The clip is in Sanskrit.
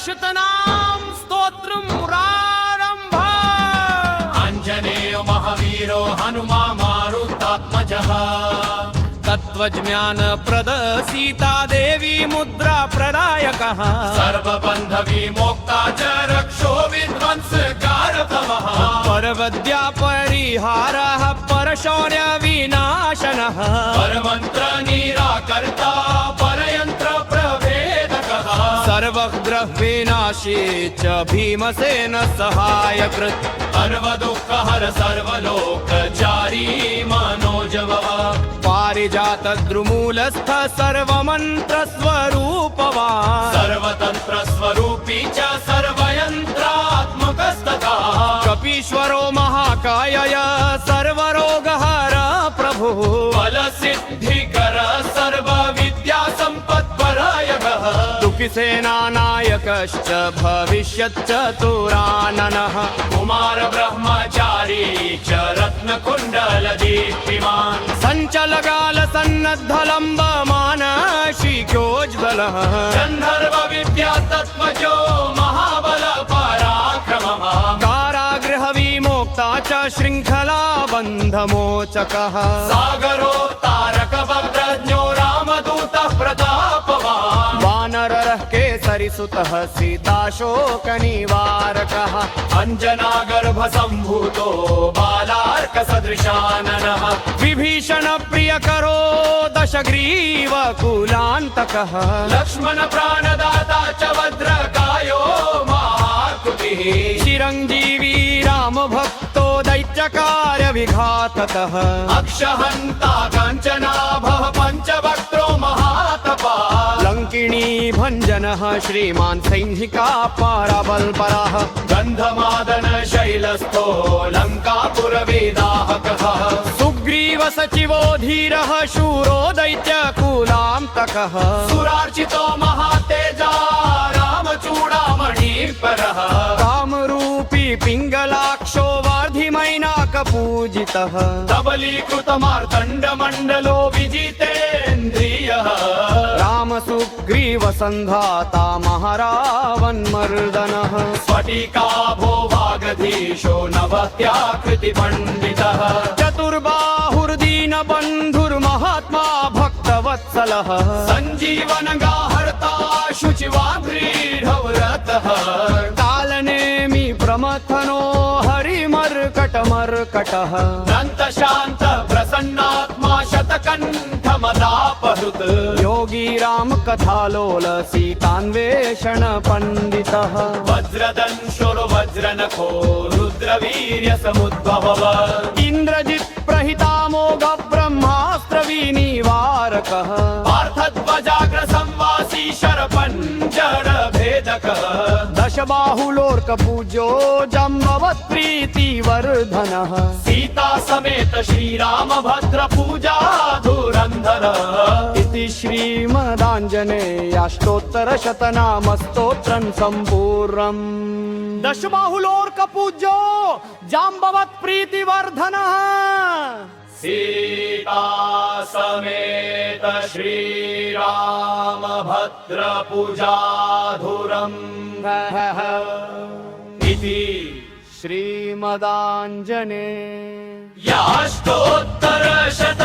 शतनाम स्तोत्रं मुरारंभ। आञ्जनेय महावीरो हनुमा मारुतात्मजः। तत्त्वज्ञान प्रद सीता देवी मुद्रा प्रदायकः। सर्वबन्ध विमोक्ता च रक्षो विध्वंसकारतमः। परवद्या परिहारः परशौर्य विनाशनः। परमन्त्र निराकर्ता परयन्त्र प्रभेदकः। सर्वग्रह विनाशी च भीमसेन सहायकृत्। सर्वदुःखहर सर्वलोकचारी मनोजवः। पारिजात द्रुमूलस्थ सर्वमन्त्र स्वरूपवान्। सर्वतन्त्र स्वरूपी च सर्वयन्त्रात्मकस्तथा। कपीश्वरो महाकायय सर्वरोगहर प्रभुः। बलसिद्धिकर सर्वविद्या सम्पत्परायणः। दुःखिसेनानायकश्च भविष्यच्चतुराननः। कुमार ब्रह्मचारी च रत्नकुण्डलदीप्तिमान्। सञ्चलगाल सन्नद्धलम्बमान शीघ्रोज्ज्वलः। गन्धर्व विद्या तत्त्वजो महाबल पराक्रमः। कारागृह विमोक्ता च शृङ्खला बन्धमोचकः। सागरो तारक वक्त्रज्ञो रामदूतः प्रतापवान्। वानरः केसरिसुतः सीताशोकनिवारकः। अञ्जनागर्भ सम्भूतो बालार्कसदृशाननः। विभीषण प्रियकरो दशग्रीव कुलान्तकः। लक्ष्मण प्राणदाता च भद्रकायो महाकृतिः। चिरञ्जीवी रामभक्तो दैत्यकार्य विघातकः। अक्षहन्ता काञ्चनाभः पञ्चवक्त्रो महातपा। लङ्किणी भञ्जनः श्रीमान् सैन्धिका पारबलपरः। गन्धमादन शैलस्थो लङ्कापुरवेदाहकः। सुग्रीव सचिवो धीरः शूरो दैत्यकुलान्तकः। सुरार्चितो महातेजा रामचूडामणिपरः। कामरूपी पिङ्गलाक्षो वार्धिमैनाकपूजितः। सबलीकृत मार्तण्डमण्डलो विजितेन्द्रियः। रामसुग्रीव सन्धाता महारावन्मर्दनः। स्फटिकाभो वागधीशो नवत्याकृतिपण्डितः। चतुर्बाहुर्दीनबन्धुर्महात्मा भक्तवत्सलः। सञ्जीवन गाहर्ता शुचिवाग्रीढव्रतः। कालनेमि प्रमथनो हरिमर्कटमर्कटः। दन्तशान्त प्रसन्नात्मा शतकण्ठमदापहृत्। योगी राम कथालोल सीतान्वेषण पंडितः। वज्रदंशुर वज्रनखो रुद्रवीर्य समुद्भवः। इन्द्रजित् प्रहितामोघ ब्रह्मास्त्र विनिवारकः। पार्थध्वजाग्र संवासी शरपञ्जर भेदकः। दशबाहुलोर्क पूज्यो जम्बवत् प्रीतिवर्धनः। सीता समेत श्रीराम भद्र पूजा धुरन्धर। इति श्रीमदाञ्जनेयाष्टोत्तरशतनामस्तोत्रं सम्पूर्णम्। दशबाहुलोर्क पूज्यो जाम्बवत् प्रीतिवर्धनः। सीता समेत श्रीराम भद्र पूजा धुरन्धर। इति श्रीमदाञ्जने याष्टोत्तरशत